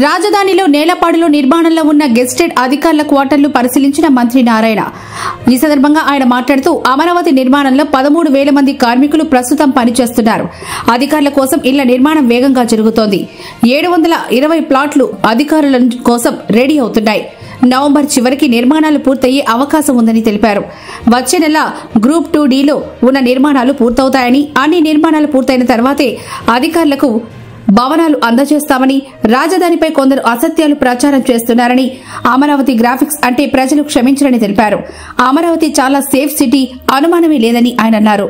రాజధానిలో నేలపాడులో నిర్మాణంలో ఉన్న గెస్టెడ్ అధికారుల క్వార్టర్లు పరిశీలించిన మంత్రి నారాయణ. ఈ సందర్భంగా ఆయన మాట్లాడుతూ అమరావతి నిర్మాణంలో 13,000 మంది కార్మికులు ప్రస్తుతం పనిచేస్తున్నారు. అధికారుల కోసం ఇళ్ల నిర్మాణం వేగంగా జరుగుతోంది. 720 ప్లాట్లు అధికారుల కోసం రెడీ అవుతున్నాయి. నవంబర్ చివరికి నిర్మాణాలు పూర్తయ్యే అవకాశం ఉందని తెలిపారు. వచ్చే నెల గ్రూప్ 2Dలో ఉన్న నిర్మాణాలు పూర్తవుతాయని, అన్ని నిర్మాణాలు పూర్తయిన తర్వాతే అధికారులకు భవనాలు అందజేస్తామని, రాజధానిపై కొందరు అసత్యాలు ప్రచారం చేస్తున్నారని, అమరావతి గ్రాఫిక్స్ అంటే ప్రజలు క్షమించరని తెలిపారు. అమరావతి చాలా సేఫ్ సిటీ, అనుమానమే లేదని ఆయన అన్నారు.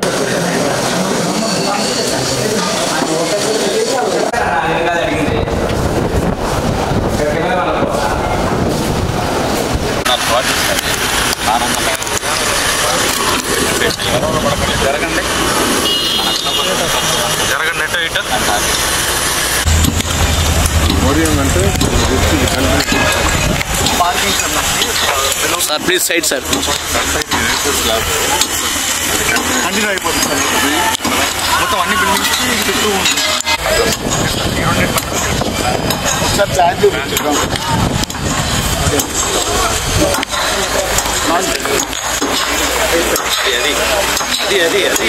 Sir please side sir continue అయిపోతుంది సార్. మొత్తం అన్ని బిల్డింగ్స్ చుట్టూ సార్ ఛార్జ్ అది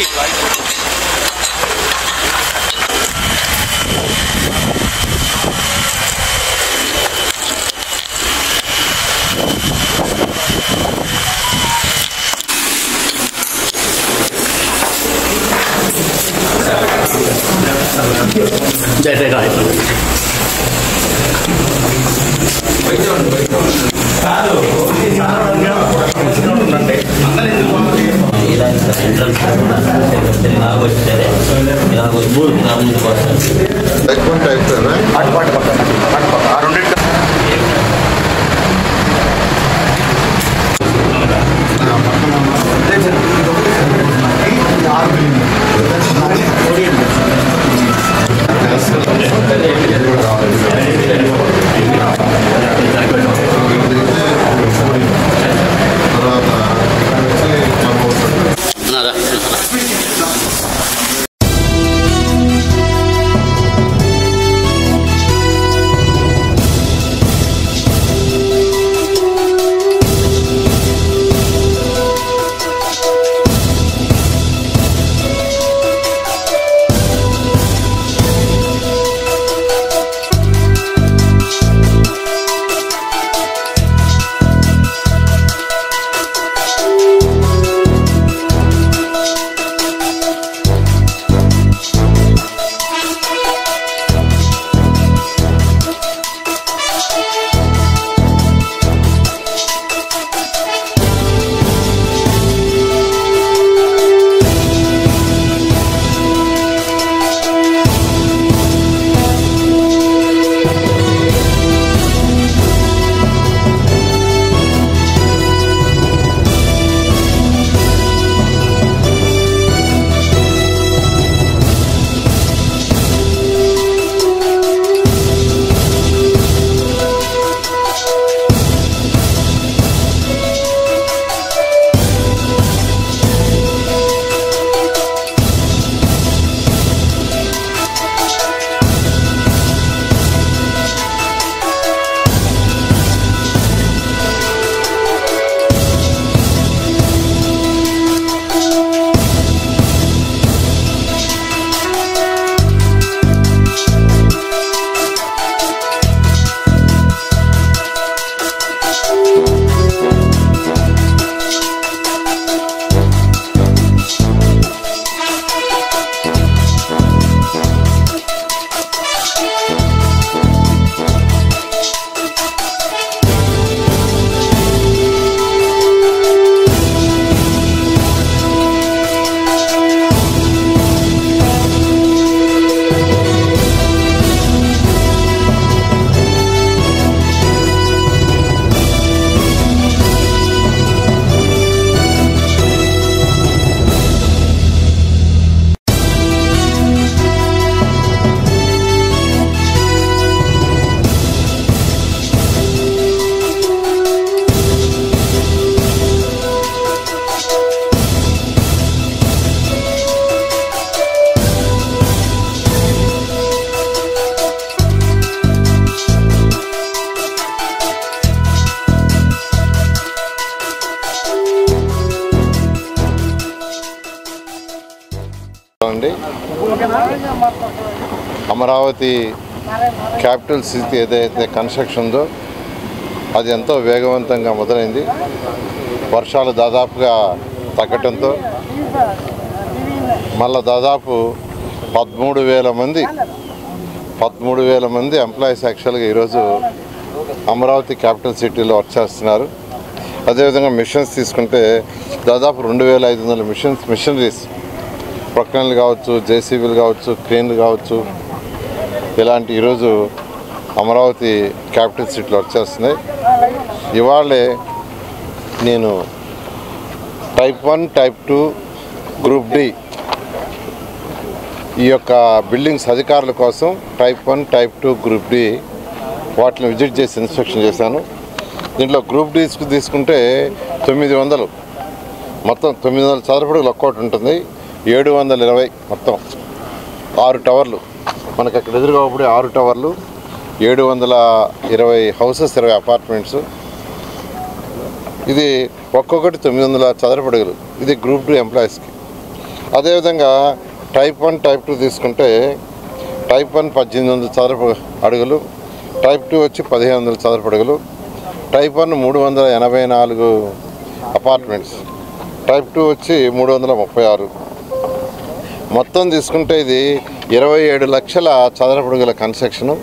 అండి. అమరావతి క్యాపిటల్ సిటీ ఏదైతే కన్స్ట్రక్షన్ ఉందో అది ఎంతో వేగవంతంగా మొదలైంది. వర్షాలు దాదాపుగా తగ్గటంతో మళ్ళా దాదాపు 13,000 మంది ఎంప్లాయీస్ యాక్చువల్గా ఈరోజు అమరావతి క్యాపిటల్ సిటీలో వర్క్ చేస్తున్నారు. అదేవిధంగా మిషన్స్ తీసుకుంటే దాదాపు 2,500 మిషనరీస్, ప్రొక్లైన్లు కావచ్చు, జేసీబీలు కావచ్చు, క్రేన్లు కావచ్చు, ఇలాంటి ఈరోజు అమరావతి క్యాపిటల్ సిటీలో వర్క్ చేస్తున్నాయి. ఇవాళే నేను టైప్ 1, టైప్ 2, గ్రూప్ డి ఈ యొక్క బిల్డింగ్స్ అధికారుల కోసం టైప్ 1, టైప్ 2, గ్రూప్ డి వాటిని విజిట్ చేసి ఇన్స్పెక్షన్ చేశాను. దీంట్లో గ్రూప్ డీస్కి తీసుకుంటే 900 మొత్తం 900 చదరపడుగులు ఒక్కోటి ఉంటుంది. 720 మొత్తం 6 టవర్లు మనకు అక్కడ ఎదురుగా ఒకటి 6 టవర్లు, 720 హౌసెస్, 20 అపార్ట్మెంట్స్. ఇది ఒక్కొక్కటి 900 చదరపడుగులు. ఇది గ్రూప్ డి ఎంప్లాయీస్కి. అదేవిధంగా టైప్ 1, టైప్ 2 తీసుకుంటే టైప్ 1 1800 చదరపు అడుగులు, టైప్ 2 వచ్చి 1500 చదరపు అడుగులు, టైప్ 1 384 అపార్ట్మెంట్స్, టైప్ 2 వచ్చి 336. మొత్తం తీసుకుంటే ఇది 27 లక్షల చదరపు అడుగుల కన్స్ట్రక్షను.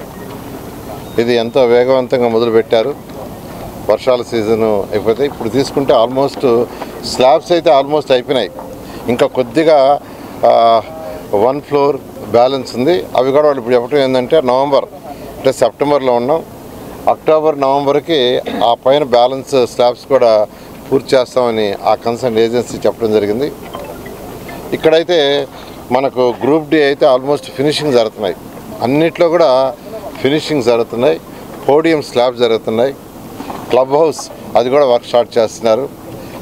ఇది ఎంతో వేగవంతంగా మొదలుపెట్టారు. వర్షాల సీజను అయిపోతే ఇప్పుడు తీసుకుంటే ఆల్మోస్ట్ స్లాబ్స్ అయితే ఆల్మోస్ట్ అయిపోయినాయి. ఇంకా కొద్దిగా 1 ఫ్లోర్ బ్యాలెన్స్ ఉంది. అవి కూడా వాళ్ళు ఇప్పుడు చెప్పడం ఏంటంటే నవంబర్ అంటే సెప్టెంబర్లో ఉన్నాం, అక్టోబర్, నవంబర్కి ఆ పైన బ్యాలెన్స్ స్లాబ్స్ కూడా పూర్తి చేస్తామని ఆ కన్సర్న్ ఏజెన్సీ చెప్పడం జరిగింది. ఇక్కడైతే మనకు గ్రూప్ డి అయితే ఆల్మోస్ట్ ఫినిషింగ్ జరుగుతున్నాయి. అన్నిట్లో కూడా ఫినిషింగ్ జరుగుతున్నాయి. పోడియం స్లాబ్ జరుగుతున్నాయి. క్లబ్ హౌస్ అది కూడా వర్క్ స్టార్ట్ చేస్తున్నారు.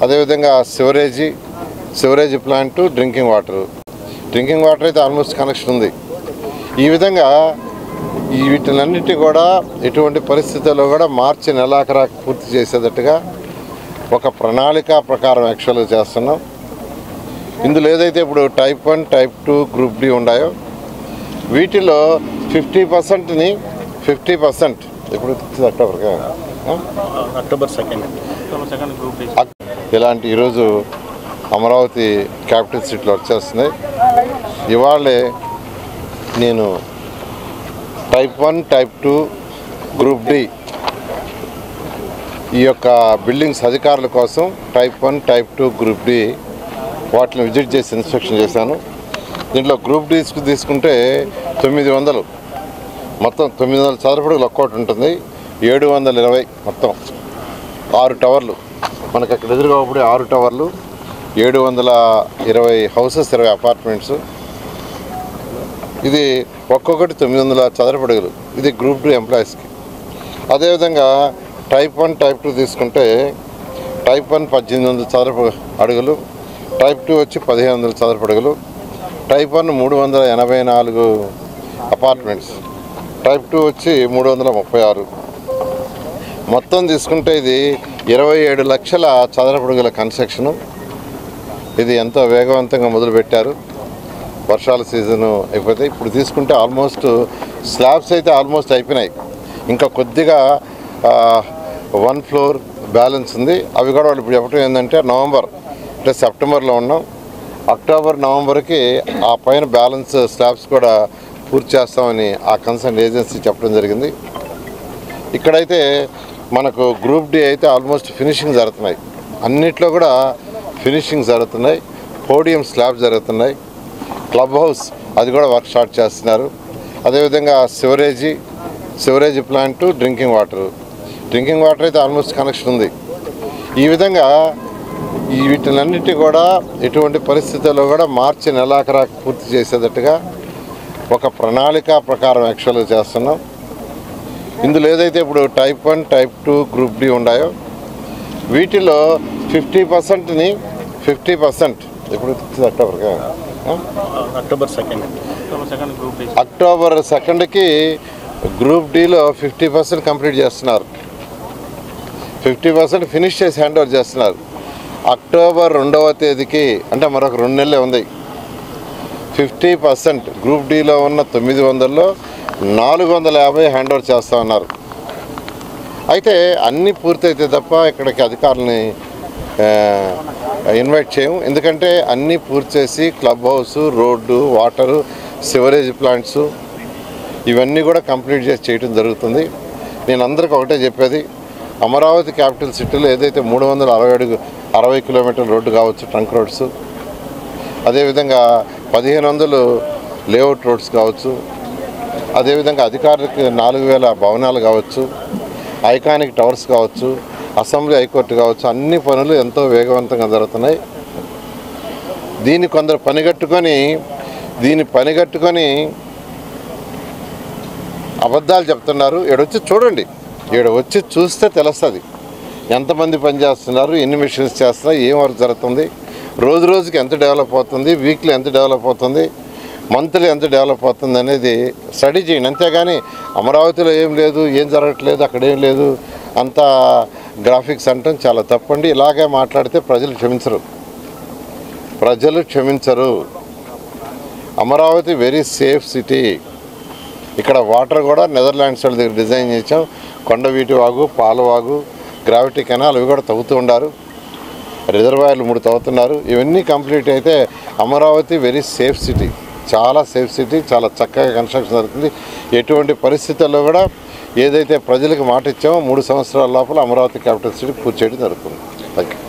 అదేవిధంగా సివరేజీ ప్లాంటు, డ్రింకింగ్ వాటర్ అయితే ఆల్మోస్ట్ కనెక్షన్ ఉంది. ఈ విధంగా వీటిలన్నిటి కూడా ఎటువంటి పరిస్థితుల్లో కూడా మార్చి నెలాఖరాకు పూర్తి చేసేటట్టుగా ఒక ప్రణాళిక ప్రకారం యాక్చువల్గా చేస్తున్నాం. ఇందులో ఏదైతే ఇప్పుడు టైప్ 1, టైప్ 2, గ్రూప్ డి ఉన్నాయో వీటిలో 50% ఇప్పుడు అక్టోబర్ 2 ఇలాంటి ఈరోజు అమరావతి క్యాపిటల్ సిటీలో వర్క్ చేస్తున్నాయి. ఇవాళే నేను టైప్ 1, టైప్ 2, గ్రూప్ డి ఈ యొక్క బిల్డింగ్స్ అధికారుల కోసం టైప్ 1, టైప్ 2, గ్రూప్ డి వాటిని విజిట్ చేసి ఇన్స్పెక్షన్ చేశాను. దీంట్లో గ్రూప్ డీస్కి తీసుకుంటే 900 మొత్తం 900 చదరపడుగులు ఒక్కోటి ఉంటుంది. 720 మొత్తం 6 టవర్లు మనకు అక్కడ ఎదురుగా ఒకటి 6 టవర్లు, 720 హౌసెస్, 20 అపార్ట్మెంట్స్. ఇది ఒక్కొక్కటి 900 చదరపడుగులు. ఇది గ్రూప్ డి ఎంప్లాయీస్కి. అదేవిధంగా టైప్ 1, టైప్ 2 తీసుకుంటే టైప్ 1 1800 చదరపు అడుగులు, టైప్ 2 వచ్చి 1500 చదరపు అడుగులు, టైప్ 1 384 అపార్ట్మెంట్స్, టైప్ 2 వచ్చి 336. మొత్తం తీసుకుంటే ఇది 27 లక్షల చదరపు అడుగుల కన్స్ట్రక్షను. ఇది ఎంతో వేగవంతంగా మొదలుపెట్టారు. వర్షాల సీజను అయిపోతే ఇప్పుడు తీసుకుంటే ఆల్మోస్ట్ స్లాబ్స్ అయితే ఆల్మోస్ట్ అయిపోయినాయి. ఇంకా కొద్దిగా 1 ఫ్లోర్ బ్యాలెన్స్ ఉంది. అవి కూడా వాళ్ళు ఇప్పుడు చెప్పడం ఏంటంటే నవంబర్ అంటే సెప్టెంబర్లో ఉన్నాం, అక్టోబర్, నవంబర్కి ఆ పైన బ్యాలెన్స్ స్లాబ్స్ కూడా పూర్తి చేస్తామని ఆ కన్సర్న్ ఏజెన్సీ చెప్పడం జరిగింది. ఇక్కడైతే మనకు గ్రూప్ డి అయితే ఆల్మోస్ట్ ఫినిషింగ్ జరుగుతున్నాయి. అన్నిట్లో కూడా ఫినిషింగ్ జరుగుతున్నాయి. పోడియం స్లాబ్ జరుగుతున్నాయి. క్లబ్ హౌస్ అది కూడా వర్క్ స్టార్ట్ చేస్తున్నారు. అదేవిధంగా సివరేజీ ప్లాంటు, డ్రింకింగ్ వాటర్ అయితే ఆల్మోస్ట్ కనెక్షన్ ఉంది. ఈ విధంగా వీటిలన్నిటి కూడా ఎటువంటి పరిస్థితుల్లో కూడా మార్చి నెలాఖరాకు పూర్తి చేసేటట్టుగా ఒక ప్రణాళిక ప్రకారం యాక్చువల్గా చేస్తున్నాం. ఇందులో ఏదైతే ఇప్పుడు టైప్ 1, టైప్ 2, గ్రూప్ డి ఉన్నాయో వీటిలో 50% ఇప్పుడు అక్టోబర్ 2కి గ్రూప్ డిలో 50% కంప్లీట్ చేస్తున్నారు. 50% ఫినిష్ చేసి హ్యాండ్ ఓవర్ చేస్తున్నారు. అక్టోబర్ 2వ తేదీకి అంటే మరొక 2 నెలలే ఉంది. 50% గ్రూప్ డీలో ఉన్న 900లో 450 హ్యాండ్ ఓవర్ చేస్తూ ఉన్నారు. అయితే అన్నీ పూర్తయితే తప్ప ఇక్కడికి అధికారులని ఇన్వైట్ చేయము. ఎందుకంటే అన్నీ పూర్తి చేసి club house, road, water, sewerage plants ఇవన్నీ కూడా కంప్లీట్ చేసి చేయడం జరుగుతుంది. నేను అందరికీ ఒకటే చెప్పేది, అమరావతి క్యాపిటల్ సిటీలో ఏదైతే 360 కిలోమీటర్ల రోడ్డు కావచ్చు, ట్రంక్ రోడ్స్, అదేవిధంగా 1500 లేఅవుట్ రోడ్స్ కావచ్చు, అదేవిధంగా అధికారులకు 4000 భవనాలు కావచ్చు, ఐకానిక్ టవర్స్ కావచ్చు, అసెంబ్లీ హైకోర్టు కావచ్చు, అన్ని పనులు ఎంతో వేగవంతంగా జరుగుతున్నాయి. దీన్ని కొందరు పనిగట్టుకొని అబద్ధాలు చెప్తున్నారు. ఈడొచ్చి చూడండి, వచ్చి చూస్తే తెలుస్తుంది ఎంతమంది పనిచేస్తున్నారు, ఎన్ని మిషన్స్ చేస్తున్నారు, ఏం వర్క్ జరుగుతుంది, రోజు రోజుకి ఎంత డెవలప్ అవుతుంది, వీక్లీ ఎంత డెవలప్ అవుతుంది, మంత్లీ ఎంత డెవలప్ అవుతుంది అనేది స్టడీ చేయండి. అంతేగాని అమరావతిలో ఏం లేదు, ఏం జరగట్లేదు, అక్కడ ఏం లేదు అంత గ్రాఫిక్స్ అంటాం చాలా తప్పండి. ఇలాగే మాట్లాడితే ప్రజలు క్షమించరు. Amaravati very safe city. ఇక్కడ వాటర్ కూడా నెదర్లాండ్స్ వాళ్ళ దగ్గర డిజైన్ చేసాం. కొండవీటి వాగు, పాలవాగు, గ్రావిటీ కెనాల్ అవి కూడా తవ్వుతూ ఉన్నారు. రిజర్వాయర్లు 3 తవ్వుతున్నారు. ఇవన్నీ కంప్లీట్ అయితే అమరావతి వెరీ సేఫ్ సిటీ, చాలా సేఫ్ సిటీ, చాలా చక్కగా కన్స్ట్రక్షన్ జరుగుతుంది. ఎటువంటి పరిస్థితుల్లో కూడా ఏదైతే ప్రజలకు మాట ఇచ్చామో 3 సంవత్సరాల లోపల అమరావతి క్యాపిటల్ సిటీ పూర్తి చేయడం జరుగుతుంది. Thank you.